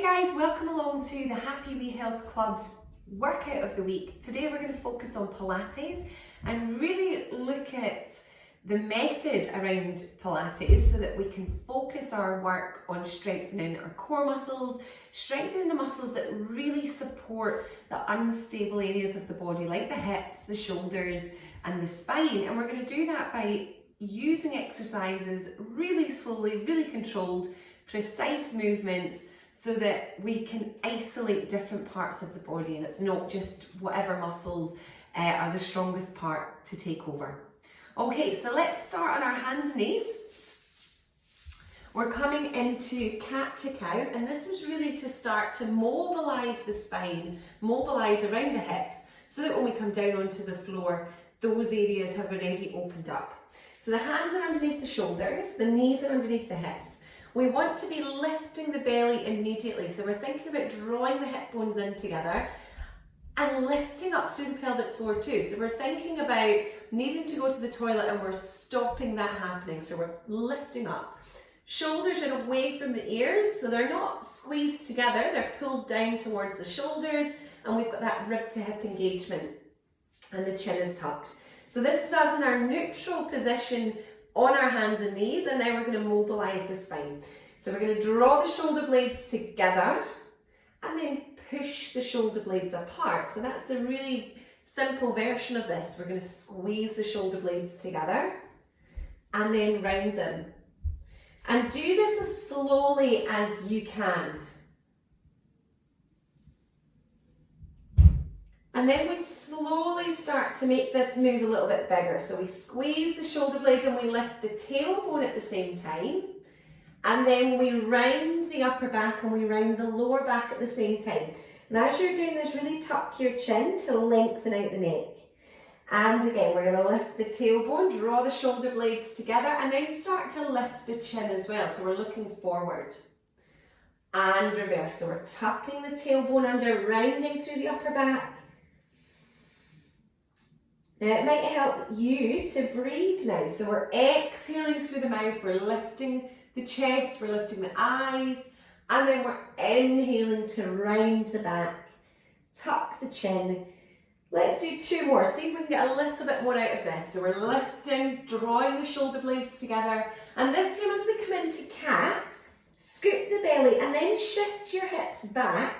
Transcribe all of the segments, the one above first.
Hey guys, welcome along to the Happy Wee Health Club's workout of the week. Today we're going to focus on Pilates and really look at the method around Pilates so that we can focus our work on strengthening our core muscles, strengthening the muscles that really support the unstable areas of the body like the hips, the shoulders and the spine. And we're going to do that by using exercises really slowly, really controlled, precise movements so that we can isolate different parts of the body and it's not just whatever muscles are the strongest part to take over. Okay, so let's start on our hands and knees. We're coming into cat to cow, and this is really to start to mobilise the spine, mobilise around the hips, so that when we come down onto the floor, those areas have already opened up. So the hands are underneath the shoulders, the knees are underneath the hips. We want to be lifting the belly immediately, so we're thinking about drawing the hip bones in together and lifting up through the pelvic floor too. So we're thinking about needing to go to the toilet and we're stopping that happening, so we're lifting up. Shoulders are away from the ears, so they're not squeezed together, they're pulled down towards the shoulders, and we've got that rib to hip engagement and the chin is tucked. So this is us in our neutral position on our hands and knees, and now we're going to mobilise the spine. So we're going to draw the shoulder blades together and then push the shoulder blades apart. So that's the really simple version of this. We're going to squeeze the shoulder blades together and then round them. And do this as slowly as you can. And then we slowly start to make this move a little bit bigger. So we squeeze the shoulder blades and we lift the tailbone at the same time. And then we round the upper back and we round the lower back at the same time. And as you're doing this, really tuck your chin to lengthen out the neck. And again, we're going to lift the tailbone, draw the shoulder blades together, and then start to lift the chin as well. So we're looking forward. And reverse. So we're tucking the tailbone under, rounding through the upper back. Now it might help you to breathe now. So we're exhaling through the mouth, we're lifting the chest, we're lifting the eyes, and then we're inhaling to round the back, tuck the chin. Let's do two more, see if we can get a little bit more out of this. So we're lifting, drawing the shoulder blades together, and this time as we come into cat, scoop the belly and then shift your hips back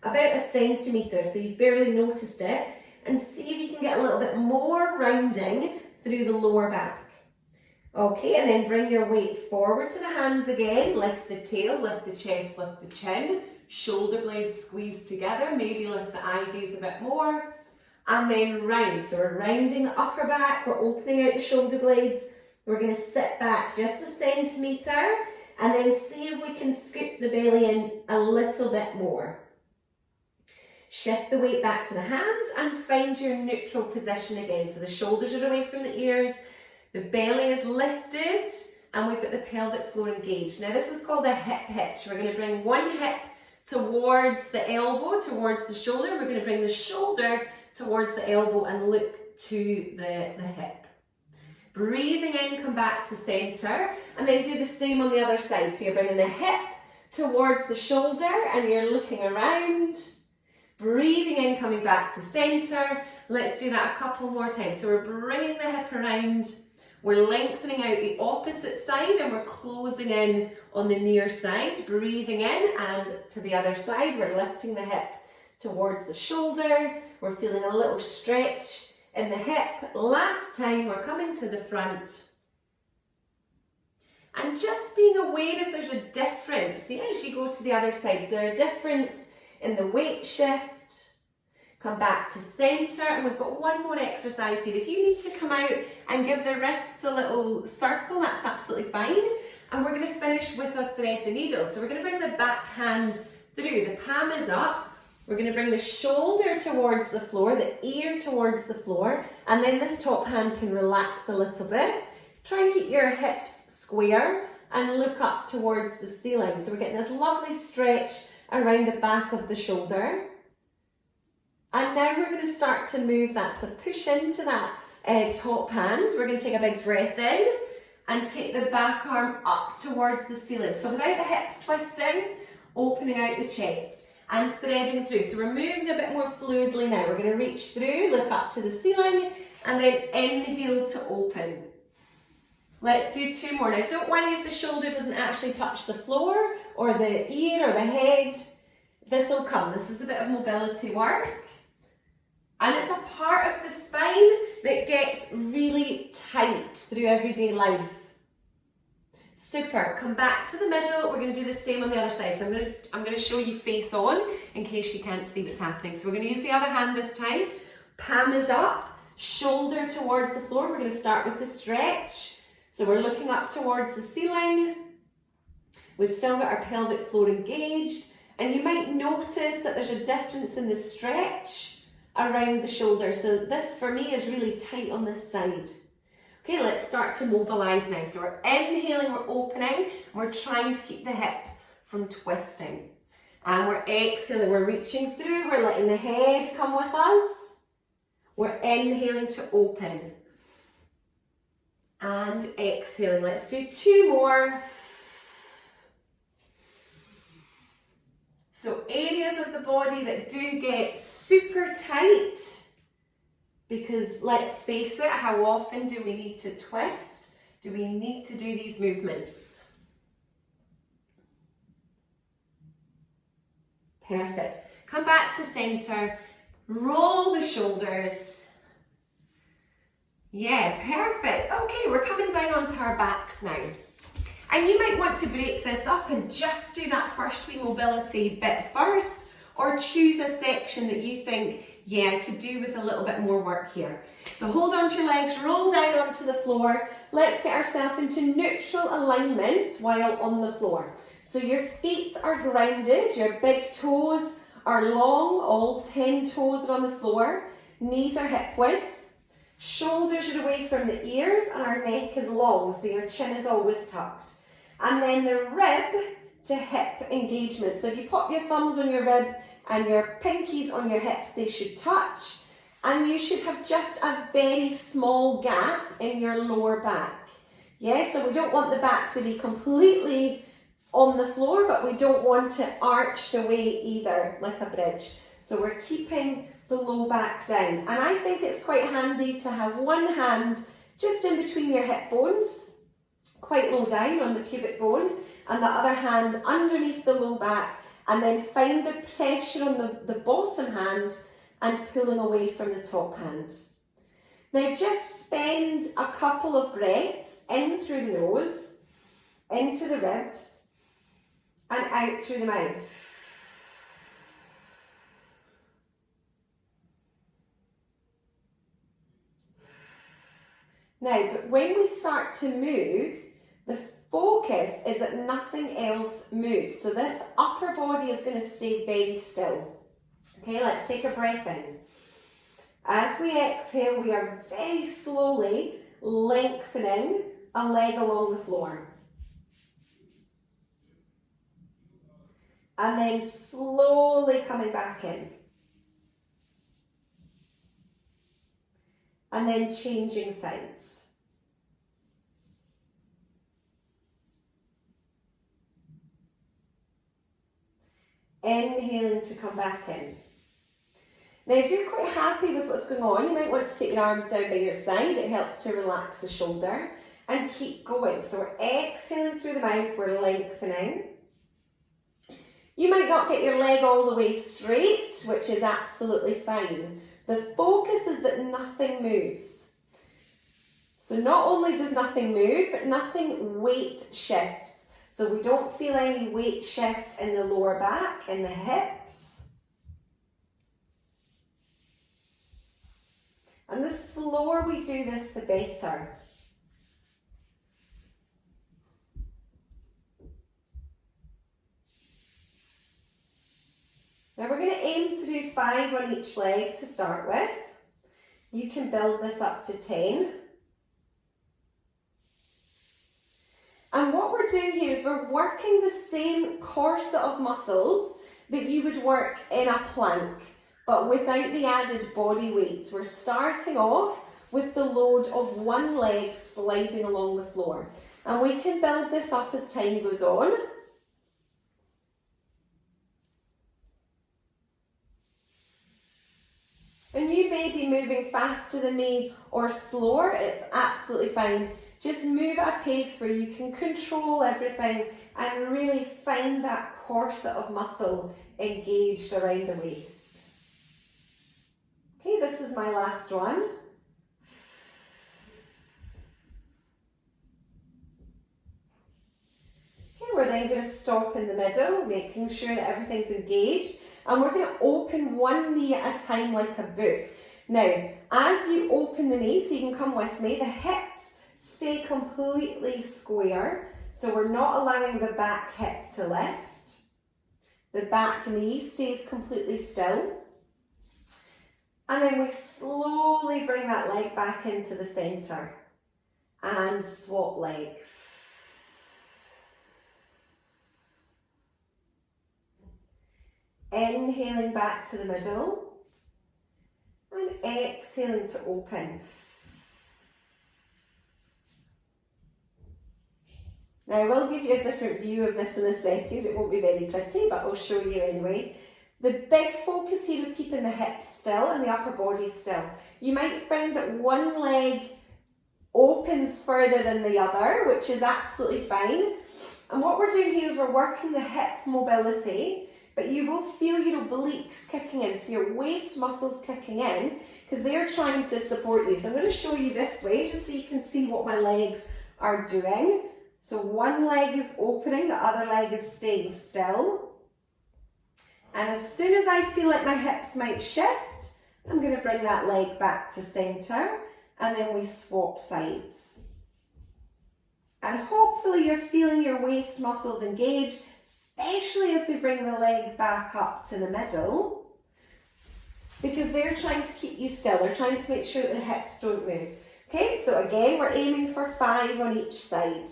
about 1 centimetre, so you've barely noticed it, and see if you can get a little bit more rounding through the lower back. Okay, and then bring your weight forward to the hands again, lift the tail, lift the chest, lift the chin, shoulder blades squeeze together, maybe lift the eye gaze a bit more, and then round. So we're rounding the upper back, we're opening out the shoulder blades, we're going to sit back just 1 centimetre, and then see if we can scoop the belly in a little bit more. Shift the weight back to the hands and find your neutral position again. So the shoulders are away from the ears, the belly is lifted, and we've got the pelvic floor engaged. Now this is called a hip hitch. We're going to bring one hip towards the elbow, towards the shoulder. We're going to bring the shoulder towards the elbow and look to the hip. Breathing in, come back to centre, and then do the same on the other side. So you're bringing the hip towards the shoulder and you're looking around. Breathing in, coming back to centre. Let's do that a couple more times. So we're bringing the hip around, we're lengthening out the opposite side and we're closing in on the near side. Breathing in and to the other side, we're lifting the hip towards the shoulder. We're feeling a little stretch in the hip. Last time, we're coming to the front. And just being aware if there's a difference, see, as you go to the other side, is there a difference in the weight shift? Come back to centre, and we've got one more exercise here. If you need to come out and give the wrists a little circle, that's absolutely fine. And we're going to finish with a thread the needle. So we're going to bring the back hand through, the palm is up. We're going to bring the shoulder towards the floor, the ear towards the floor, and then this top hand can relax a little bit. Try and keep your hips square and look up towards the ceiling. So we're getting this lovely stretch around the back of the shoulder. And now we're going to start to move that. So push into that top hand. We're going to take a big breath in and take the back arm up towards the ceiling. So without the hips twisting, opening out the chest and threading through. So we're moving a bit more fluidly now. We're going to reach through, look up to the ceiling, and then inhale to open. Let's do 2 more. Now don't worry if the shoulder doesn't actually touch the floor or the ear or the head. This will come. This is a bit of mobility work. And it's a part of the spine that gets really tight through everyday life. Super. Come back to the middle. We're going to do the same on the other side. So I'm going to show you face on in case you can't see what's happening. So we're going to use the other hand this time. Palm is up, shoulder towards the floor. We're going to start with the stretch. So we're looking up towards the ceiling. We've still got our pelvic floor engaged. And you might notice that there's a difference in the stretch around the shoulder. So this for me is really tight on this side. Okay, let's start to mobilize now. So we're inhaling, we're opening, we're trying to keep the hips from twisting. And we're exhaling, we're reaching through, we're letting the head come with us. We're inhaling to open. And exhaling. Let's do 2 more. So areas of the body that do get super tight, because let's face it, how often do we need to twist? Do we need to do these movements? Perfect. Come back to center, roll the shoulders. Yeah, perfect. Okay, we're coming down onto our backs now. And you might want to break this up and just do that first wee mobility bit first, or choose a section that you think, yeah, I could do with a little bit more work here. So hold on to your legs, roll down onto the floor. Let's get ourselves into neutral alignment while on the floor. So your feet are grounded, your big toes are long, all 10 toes are on the floor, knees are hip width. Shoulders are away from the ears and our neck is long, so your chin is always tucked. And then the rib to hip engagement. So if you pop your thumbs on your rib and your pinkies on your hips, they should touch. And you should have just a very small gap in your lower back. Yeah, so we don't want the back to be completely on the floor, but we don't want it arched away either, like a bridge. So we're keeping the low back down. And I think it's quite handy to have one hand just in between your hip bones, quite low down on the pubic bone, and the other hand underneath the low back, and then find the pressure on the bottom hand and pulling away from the top hand. Now just spend a couple of breaths in through the nose, into the ribs, and out through the mouth. Now, but when we start to move, the focus is that nothing else moves. So this upper body is going to stay very still. Okay, let's take a breath in. As we exhale, we are very slowly lengthening a leg along the floor. And then slowly coming back in. And then changing sides. Inhaling to come back in. Now if you're quite happy with what's going on, you might want to take your arms down by your side. It helps to relax the shoulder and keep going. So we're exhaling through the mouth, we're lengthening. You might not get your leg all the way straight, which is absolutely fine. The focus is that nothing moves. So not only does nothing move, but nothing weight shifts. So we don't feel any weight shift in the lower back, in the hips. And the slower we do this, the better. Now we're going to aim to do 5 on each leg to start with. You can build this up to 10. And what we're doing here is we're working the same corset of muscles that you would work in a plank, but without the added body weight. We're starting off with the load of one leg sliding along the floor. And we can build this up as time goes on. be moving faster than me or slower, it's absolutely fine. Just move at a pace where you can control everything and really find that corset of muscle engaged around the waist. Okay, this is my last one. Okay, we're then going to stop in the middle, making sure that everything's engaged. And we're going to open one knee at a time like a book. Now, as you open the knee, so you can come with me, the hips stay completely square. So we're not allowing the back hip to lift. The back knee stays completely still. And then we slowly bring that leg back into the centre. And swap leg. Inhaling back to the middle. And exhaling to open. Now I will give you a different view of this in a second, it won't be very pretty, but I'll show you anyway. The big focus here is keeping the hips still and the upper body still. You might find that one leg opens further than the other, which is absolutely fine. And what we're doing here is we're working the hip mobility, but you will feel your obliques kicking in, so your waist muscles kicking in, because they're trying to support you. So I'm going to show you this way, just so you can see what my legs are doing. So one leg is opening, the other leg is staying still. And as soon as I feel like my hips might shift, I'm going to bring that leg back to centre, and then we swap sides. And hopefully you're feeling your waist muscles engage, especially as we bring the leg back up to the middle, because they're trying to keep you still. They're trying to make sure that the hips don't move. Okay, so again, we're aiming for 5 on each side.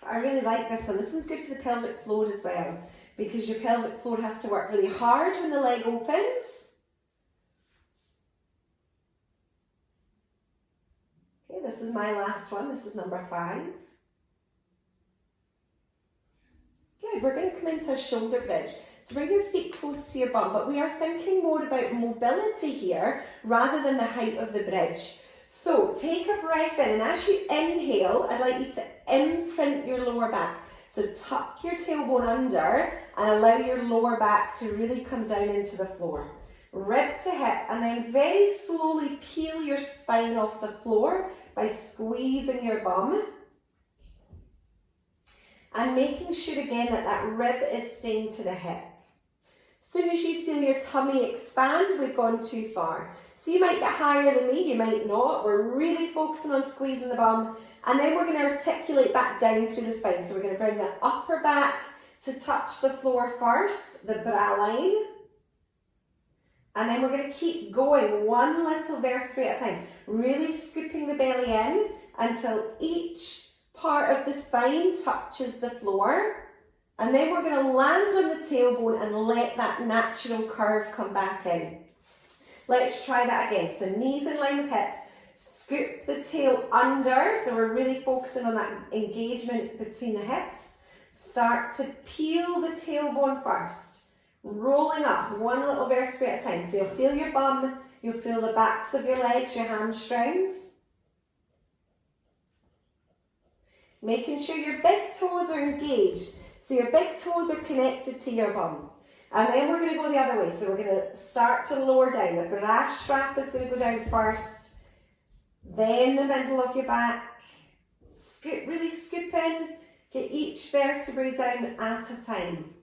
I really like this one. This one's good for the pelvic floor as well, because your pelvic floor has to work really hard when the leg opens. Okay, this is my last one. This is number 5. Good, we're going to come into a shoulder bridge. So bring your feet close to your bum, but we are thinking more about mobility here rather than the height of the bridge. So take a breath in, and as you inhale, I'd like you to imprint your lower back. So tuck your tailbone under and allow your lower back to really come down into the floor. Rib to hip, and then very slowly peel your spine off the floor by squeezing your bum. And making sure again that that rib is staying to the hip. As soon as you feel your tummy expand, we've gone too far. So you might get higher than me, you might not. We're really focusing on squeezing the bum. And then we're going to articulate back down through the spine. So we're going to bring the upper back to touch the floor first, the bra line. And then we're going to keep going one little vertebrae at a time. Really scooping the belly in until each part of the spine touches the floor. And then we're going to land on the tailbone and let that natural curve come back in. Let's try that again. So knees in line with hips, scoop the tail under. So we're really focusing on that engagement between the hips. Start to peel the tailbone first. Rolling up one little vertebrae at a time. So you'll feel your bum, you'll feel the backs of your legs, your hamstrings. Making sure your big toes are engaged. So your big toes are connected to your bum. And then we're going to go the other way. So we're going to start to lower down. The bra strap is going to go down first. Then the middle of your back. Scoop, really scoop in. Get each vertebrae down at a time.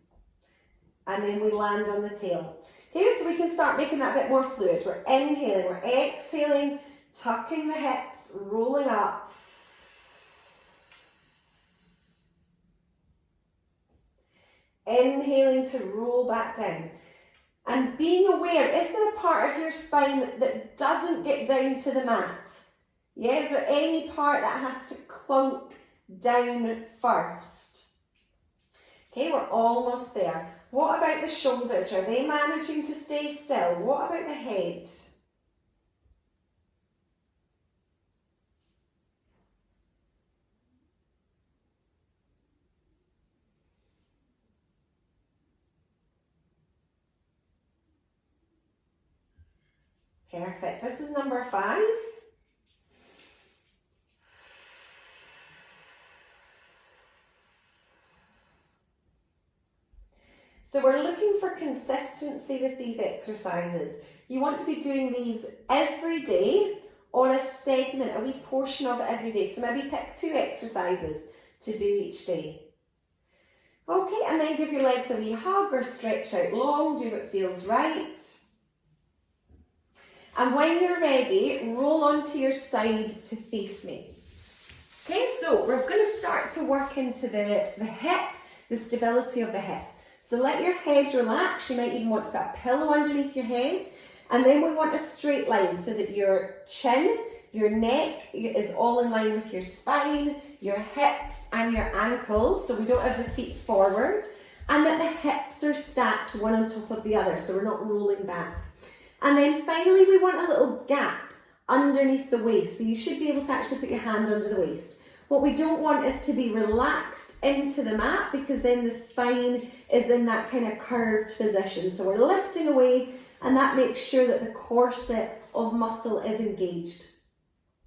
And then we land on the tail. Okay, so we can start making that a bit more fluid. We're inhaling, we're exhaling, tucking the hips, rolling up. Inhaling to roll back down. And being aware, is there a part of your spine that doesn't get down to the mat? Yeah, is there any part that has to clunk down first? Okay, we're almost there. What about the shoulders? Are they managing to stay still? What about the head? Perfect. This is number 5. So we're looking for consistency with these exercises. You want to be doing these every day on a segment, a wee portion of it every day. So maybe pick 2 exercises to do each day. Okay, and then give your legs a wee hug or stretch out long, do what feels right. And when you're ready, roll onto your side to face me. Okay, so we're going to start to work into the hip, the stability of the hip. So let your head relax. You might even want to put a pillow underneath your head. And then we want a straight line so that your chin, your neck is all in line with your spine, your hips and your ankles, so we don't have the feet forward, and that the hips are stacked one on top of the other, so we're not rolling back. And then finally we want a little gap underneath the waist, so you should be able to actually put your hand under the waist. What we don't want is to be relaxed into the mat, because then the spine is in that kind of curved position. So we're lifting away, and that makes sure that the corset of muscle is engaged.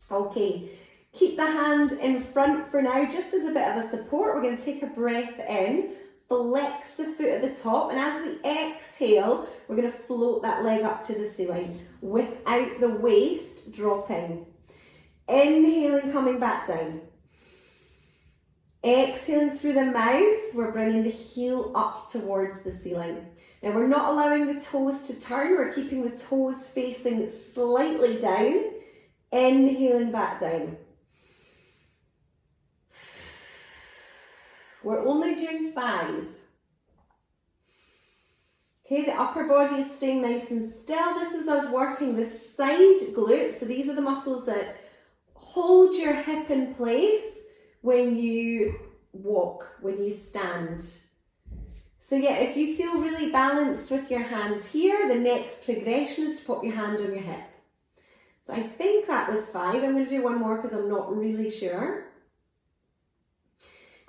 Okay, keep the hand in front for now, just as a bit of a support. We're going to take a breath in, flex the foot at the top, and as we exhale, we're going to float that leg up to the ceiling without the waist dropping. Inhaling, coming back down. Exhaling through the mouth, we're bringing the heel up towards the ceiling. Now we're not allowing the toes to turn, we're keeping the toes facing slightly down. Inhaling back down. We're only doing 5. Okay, the upper body is staying nice and still. This is us working the side glutes. So these are the muscles that hold your hip in place when you walk, when you stand. So yeah, if you feel really balanced with your hand here, the next progression is to put your hand on your hip. So I think that was 5. I'm going to do one more because I'm not really sure.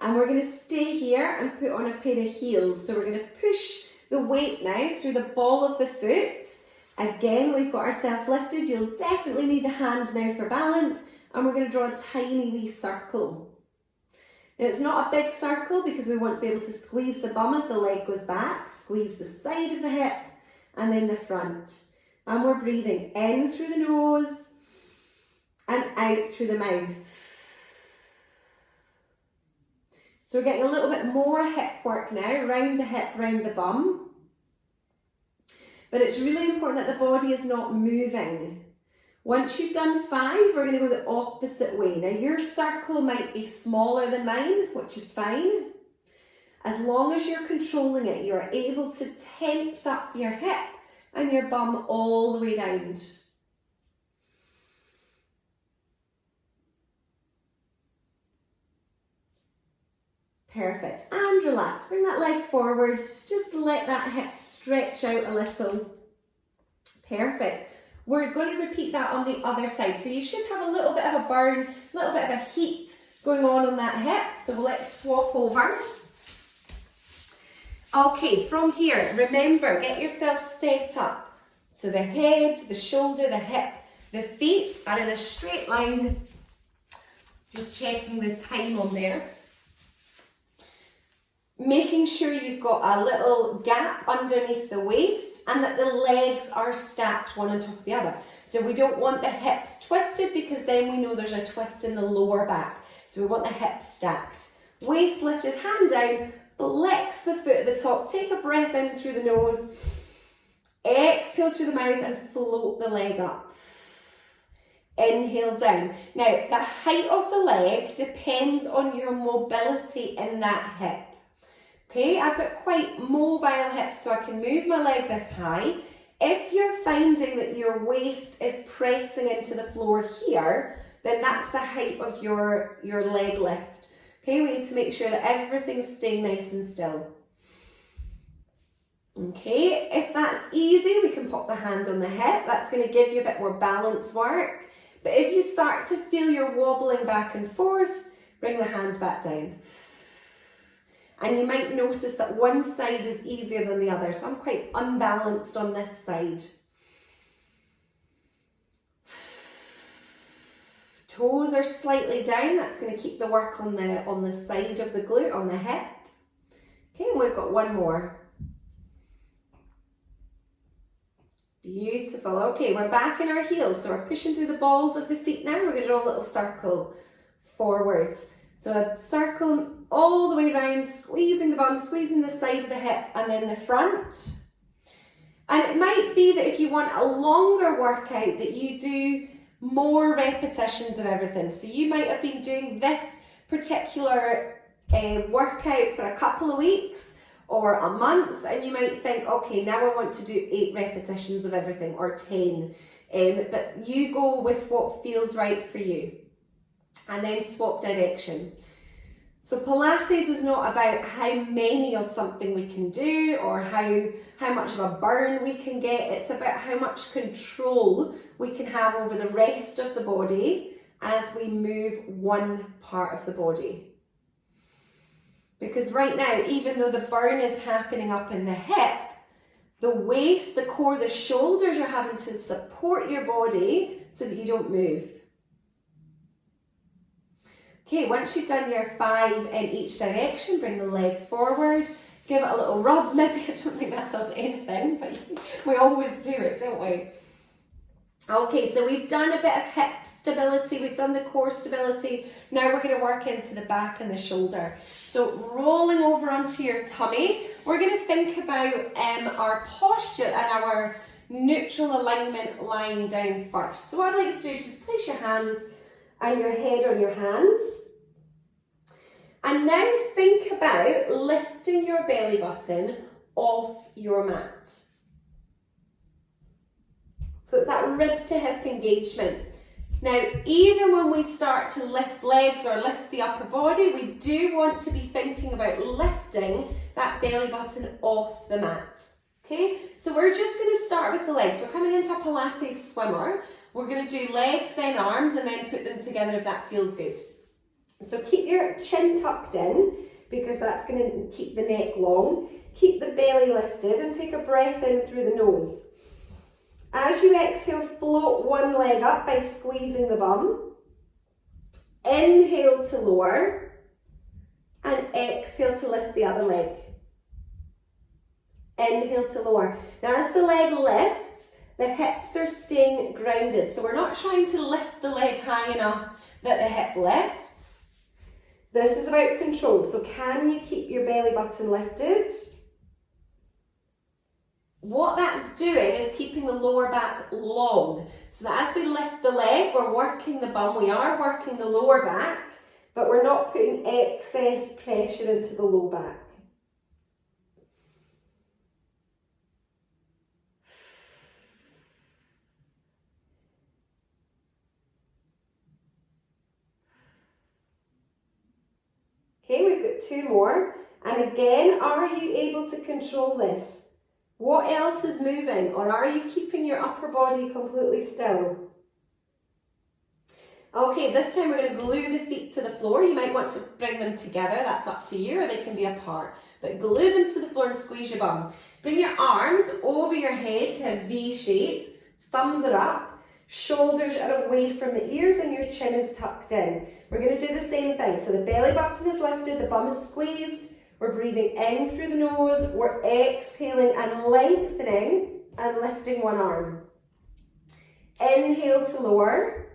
And we're going to stay here and put on a pair of heels. So we're going to push the weight now through the ball of the foot. Again, we've got ourselves lifted. You'll definitely need a hand now for balance. And we're going to draw a tiny wee circle. Now it's not a big circle because we want to be able to squeeze the bum as the leg goes back, squeeze the side of the hip and then the front. And we're breathing in through the nose and out through the mouth. So we're getting a little bit more hip work now, round the hip, round the bum. But it's really important that the body is not moving. Once you've done 5, we're going to go the opposite way. Now your circle might be smaller than mine, which is fine. As long as you're controlling it, you're able to tense up your hip and your bum all the way down. Perfect. And relax. Bring that leg forward. Just let that hip stretch out a little. Perfect. We're going to repeat that on the other side. So you should have a little bit of a burn, a little bit of a heat going on that hip. So let's swap over. Okay, from here, remember, get yourself set up. So the head, the shoulder, the hip, the feet are in a straight line. Just checking the time on there. Making sure you've got a little gap underneath the waist and that the legs are stacked one on top of the other. So we don't want the hips twisted because then we know there's a twist in the lower back. So we want the hips stacked. Waist lifted, hand down, flex the foot at the top, take a breath in through the nose, exhale through the mouth and float the leg up. Inhale down. Now the height of the leg depends on your mobility in that hip. Okay, I've got quite mobile hips so I can move my leg this high. If you're finding that your waist is pressing into the floor here, then that's the height of your leg lift. Okay, we need to make sure that everything's staying nice and still. Okay, if that's easy, we can pop the hand on the hip. That's going to give you a bit more balance work. But if you start to feel you're wobbling back and forth, bring the hand back down. And you might notice that one side is easier than the other. So I'm quite unbalanced on this side. Toes are slightly down. That's going to keep the work on the side of the glute, on the hip. Okay, and we've got one more. Beautiful. Okay, we're back in our heels, so we're pushing through the balls of the feet now. We're going to do a little circle forwards. So a circle all the way around, squeezing the bum, squeezing the side of the hip, and then the front. And it might be that if you want a longer workout, that you do more repetitions of everything. So you might have been doing this particular workout for a couple of weeks or a month, and you might think, okay, now I want to do 8 repetitions of everything, or 10. But you go with what feels right for you, and then swap direction. So Pilates is not about how many of something we can do or how much of a burn we can get. It's about how much control we can have over the rest of the body as we move one part of the body. Because right now, even though the burn is happening up in the hip, the waist, the core, the shoulders are having to support your body so that you don't move. Okay, once you've done your 5 in each direction, bring the leg forward, give it a little rub. Maybe, I don't think that does anything, but we always do it, don't we? Okay, so we've done a bit of hip stability, we've done the core stability. Now we're going to work into the back and the shoulder. So rolling over onto your tummy, we're going to think about our posture and our neutral alignment lying down first. So what I'd like you to do is just place your hands and your head on your hands. And now think about lifting your belly button off your mat. So it's that rib to hip engagement. Now, even when we start to lift legs or lift the upper body, we do want to be thinking about lifting that belly button off the mat. Okay, so we're just going to start with the legs. We're coming into a Pilates swimmer. We're going to do legs, then arms, and then put them together if that feels good. So keep your chin tucked in, because that's going to keep the neck long. Keep the belly lifted and take a breath in through the nose. As you exhale, float one leg up by squeezing the bum. Inhale to lower, and exhale to lift the other leg. Inhale to lower. Now as the leg lifts, the hips are staying grounded. So we're not trying to lift the leg high enough that the hip lifts. This is about control. So can you keep your belly button lifted? What that's doing is keeping the lower back long. So that as we lift the leg, we're working the bum, we are working the lower back, but we're not putting excess pressure into the low back. Okay, we've got 2 more. And again, are you able to control this? What else is moving, or are you keeping your upper body completely still? Okay, this time we're going to glue the feet to the floor. You might want to bring them together, that's up to you, or they can be apart. But glue them to the floor and squeeze your bum. Bring your arms over your head to a V shape, thumbs are up. Shoulders are away from the ears and your chin is tucked in. We're going to do the same thing. So the belly button is lifted, the bum is squeezed. We're breathing in through the nose. We're exhaling and lengthening and lifting one arm. Inhale to lower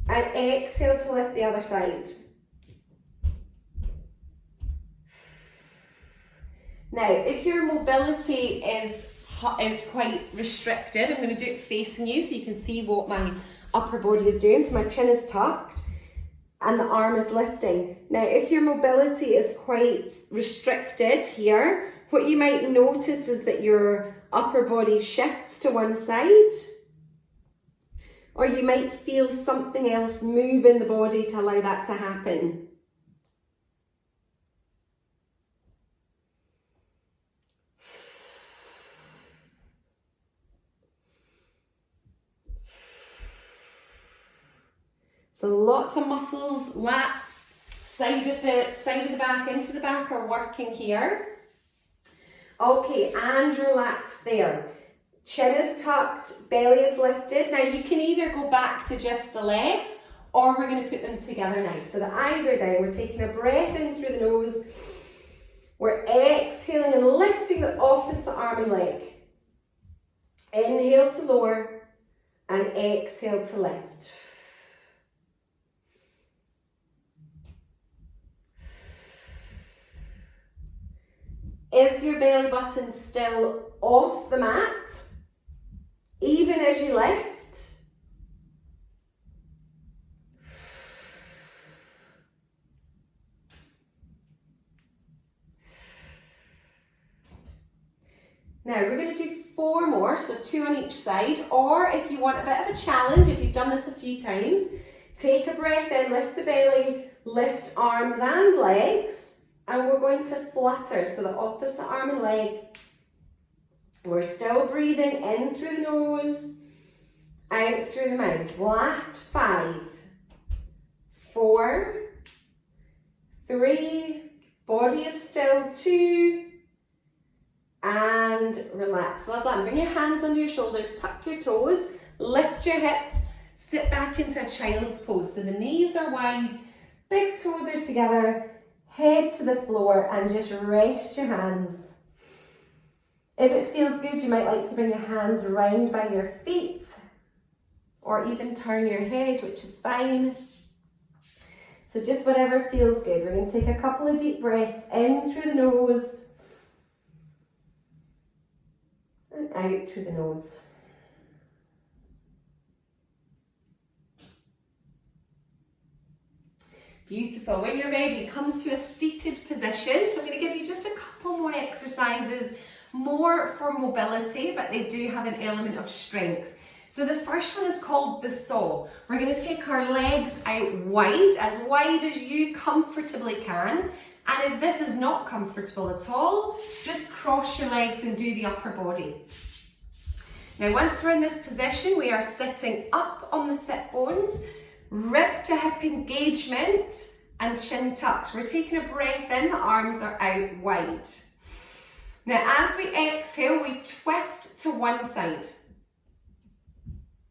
and exhale to lift the other side. Now, if your mobility is quite restricted, I'm going to do it facing you so you can see what my upper body is doing. So my chin is tucked and the arm is lifting. Now, if your mobility is quite restricted here, what you might notice is that your upper body shifts to one side, or you might feel something else move in the body to allow that to happen. So lots of muscles, lats, side of the back, into the back are working here. Okay, and relax there. Chin is tucked, belly is lifted. Now you can either go back to just the legs, or we're going to put them together now. So the eyes are down, we're taking a breath in through the nose, we're exhaling and lifting the opposite arm and leg. Inhale to lower and exhale to lift. Is your belly button still off the mat, even as you lift? Now we're going to do 4 more, so 2 on each side, or if you want a bit of a challenge, if you've done this a few times, take a breath in, lift the belly, lift arms and legs, and we're going to flutter, so the opposite arm and leg. We're still breathing in through the nose, out through the mouth. Last 5, 4, 3, body is still, 2, and relax. Well done. Bring your hands under your shoulders, tuck your toes, lift your hips, sit back into a child's pose. So the knees are wide, big toes are together, head to the floor, and just rest your hands. If it feels good, you might like to bring your hands round by your feet, or even turn your head, which is fine. So just whatever feels good. We're going to take a couple of deep breaths in through the nose, and out through the nose. Beautiful. When you're ready, come to a seated position. So I'm going to give you just a couple more exercises, more for mobility, but they do have an element of strength. So the first one is called the saw. We're going to take our legs out wide as you comfortably can. And if this is not comfortable at all, just cross your legs and do the upper body. Now, once we're in this position, we are sitting up on the sit bones, rib to hip engagement and chin tucked. We're taking a breath in, the arms are out wide. Now, as we exhale, we twist to one side.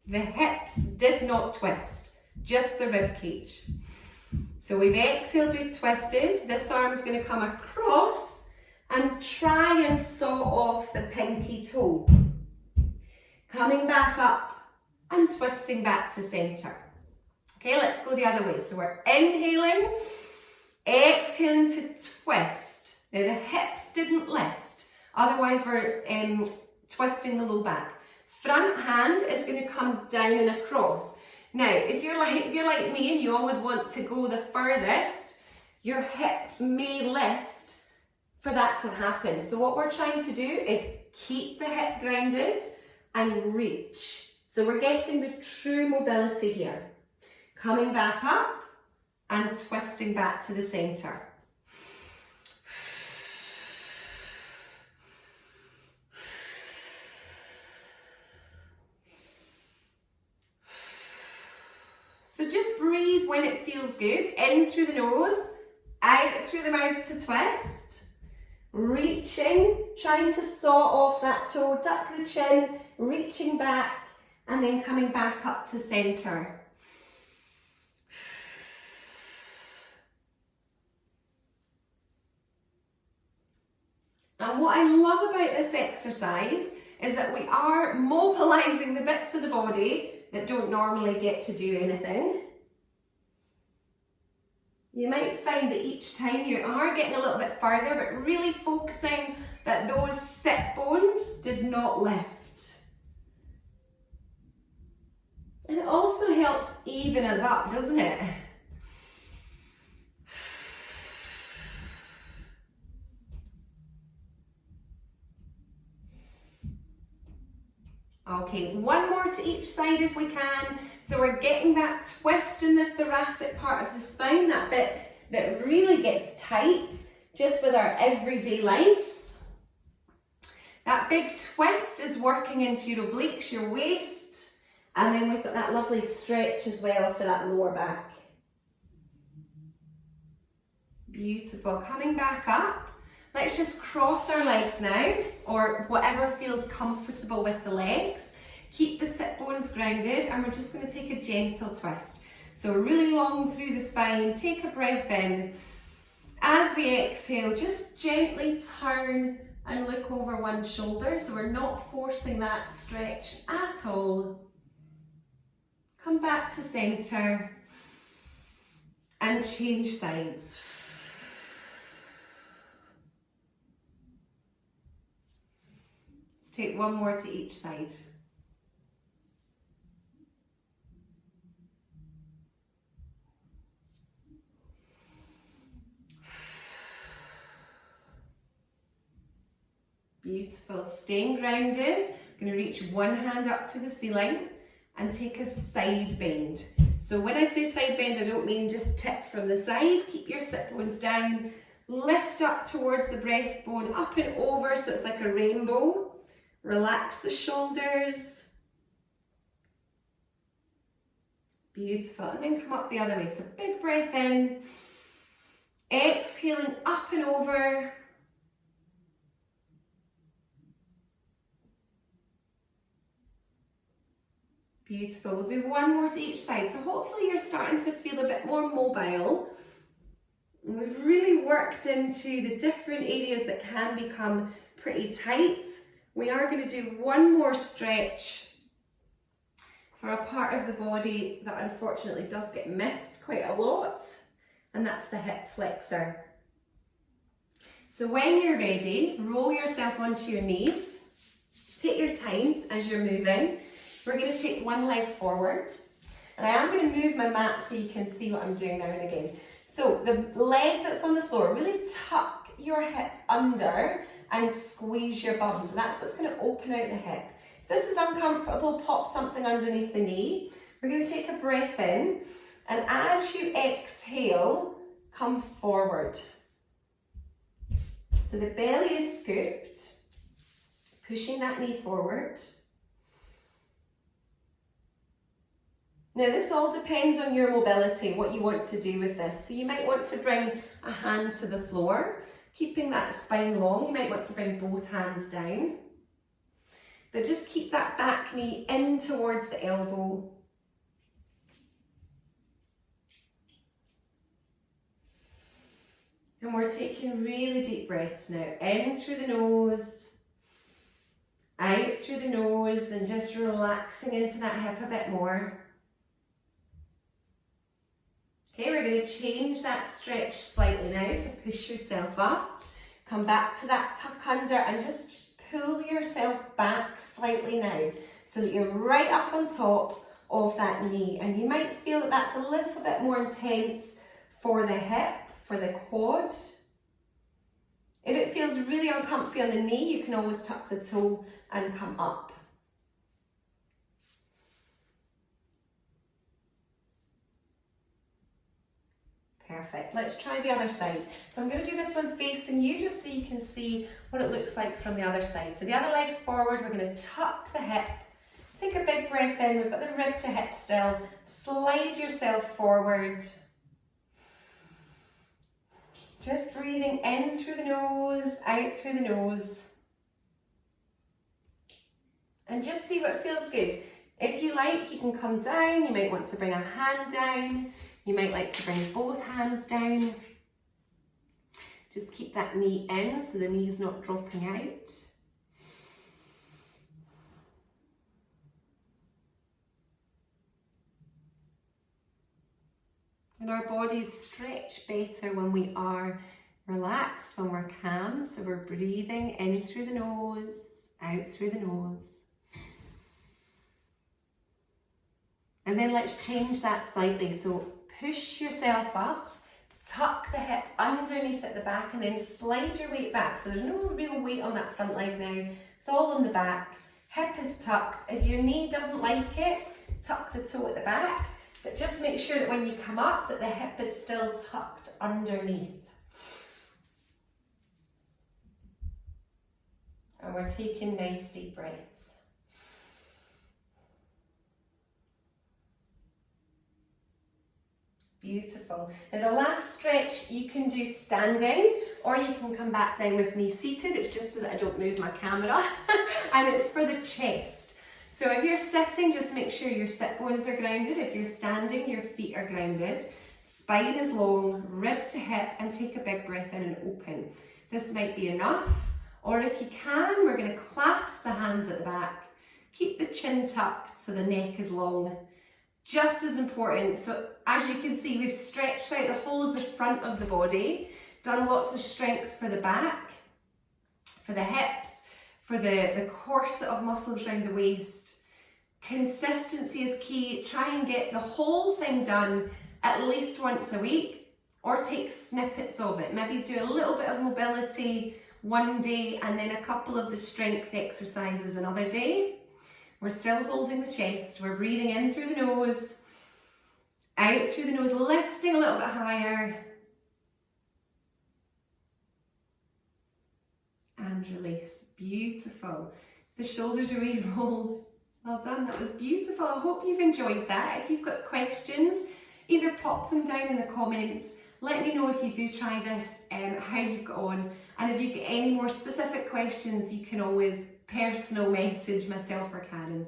The hips did not twist, just the rib cage. So we've exhaled, we've twisted. This arm is going to come across and try and saw off the pinky toe. Coming back up and twisting back to centre. Okay, let's go the other way. So we're inhaling, exhaling to twist. Now the hips didn't lift, otherwise we're twisting the low back. Front hand is going to come down and across. Now, if you're like me and you always want to go the furthest, your hip may lift for that to happen. So what we're trying to do is keep the hip grounded and reach. So we're getting the true mobility here. Coming back up and twisting back to the centre. So just breathe when it feels good. In through the nose, out through the mouth to twist. Reaching, trying to saw off that toe, tuck the chin, reaching back, and then coming back up to centre. And what I love about this exercise is that we are mobilising the bits of the body that don't normally get to do anything. You might find that each time you are getting a little bit further, but really focusing that those sit bones did not lift. And it also helps even us up, doesn't it? Okay, one more to each side if we can. So we're getting that twist in the thoracic part of the spine, that bit that really gets tight just with our everyday lives. That big twist is working into your obliques, your waist, and then we've got that lovely stretch as well for that lower back. Beautiful. Coming back up. Let's just cross our legs now, or whatever feels comfortable with the legs. Keep the sit bones grounded, and we're just going to take a gentle twist. So really long through the spine, take a breath in. As we exhale, just gently turn and look over one shoulder, so we're not forcing that stretch at all. Come back to center and change sides. Let's take one more to each side. Beautiful. Staying grounded. I'm going to reach one hand up to the ceiling and take a side bend. So when I say side bend, I don't mean just tip from the side. Keep your sit bones down. Lift up towards the breastbone, up and over, so it's like a rainbow. Relax the shoulders. Beautiful. And then come up the other way. So big breath in. Exhaling up and over. Beautiful. We'll do one more to each side. So hopefully you're starting to feel a bit more mobile. And we've really worked into the different areas that can become pretty tight. We are going to do one more stretch for a part of the body that unfortunately does get missed quite a lot, and that's the hip flexor. So when you're ready, roll yourself onto your knees. Take your time as you're moving. We're going to take one leg forward, and I am going to move my mat so you can see what I'm doing now and again. So the leg that's on the floor, really tuck your hip under and squeeze your bum. So that's what's going to open out the hip. If this is uncomfortable, pop something underneath the knee. We're going to take a breath in, and as you exhale, come forward. So the belly is scooped, pushing that knee forward. Now this all depends on your mobility, what you want to do with this. So you might want to bring a hand to the floor, keeping that spine long. You might want to bring both hands down. But just keep that back knee in towards the elbow. And we're taking really deep breaths now. In through the nose, out through the nose, and just relaxing into that hip a bit more. Okay, we're going to change that stretch slightly now, so push yourself up, come back to that tuck under and just pull yourself back slightly now so that you're right up on top of that knee, and you might feel that that's a little bit more intense for the hip, for the quad. If it feels really uncomfy on the knee, you can always tuck the toe and come up. Perfect. Let's try the other side. So I'm going to do this one facing you just so you can see what it looks like from the other side. So the other leg's forward, we're going to tuck the hip, take a big breath in, we've got the rib to hip still, slide yourself forward. Just breathing in through the nose, out through the nose. And just see what feels good. If you like, you can come down, you might want to bring a hand down. You might like to bring both hands down. Just keep that knee in so the knee's not dropping out. And our bodies stretch better when we are relaxed, when we're calm. So we're breathing in through the nose, out through the nose. And then let's change that slightly. So push yourself up, tuck the hip underneath at the back, and then slide your weight back. So there's no real weight on that front leg now. It's all on the back. Hip is tucked. If your knee doesn't like it, tuck the toe at the back. But just make sure that when you come up, that the hip is still tucked underneath. And we're taking nice deep breaths. Beautiful. Now the last stretch you can do standing, or you can come back down with me seated. It's just so that I don't move my camera. And it's for the chest. So if you're sitting, just make sure your sit bones are grounded. If you're standing, your feet are grounded. Spine is long, rib to hip, and take a big breath in and open. This might be enough, or if you can, we're going to clasp the hands at the back. Keep the chin tucked so the neck is long. Just as important, so as you can see, we've stretched out the whole of the front of the body, done lots of strength for the back, for the hips, for the corset of muscles around the waist. Consistency is key. Try and get the whole thing done at least once a week, or take snippets of it. Maybe do a little bit of mobility one day and then a couple of the strength exercises another day. We're still holding the chest. We're breathing in through the nose, out through the nose, lifting a little bit higher. And release. Beautiful. The shoulders are really rolled. Well done, that was beautiful. I hope you've enjoyed that. If you've got questions, either pop them down in the comments. Let me know if you do try this, how you've got on. And if you've got any more specific questions, you can always personal message myself or Karen.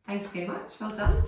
Thank you very much. Well done.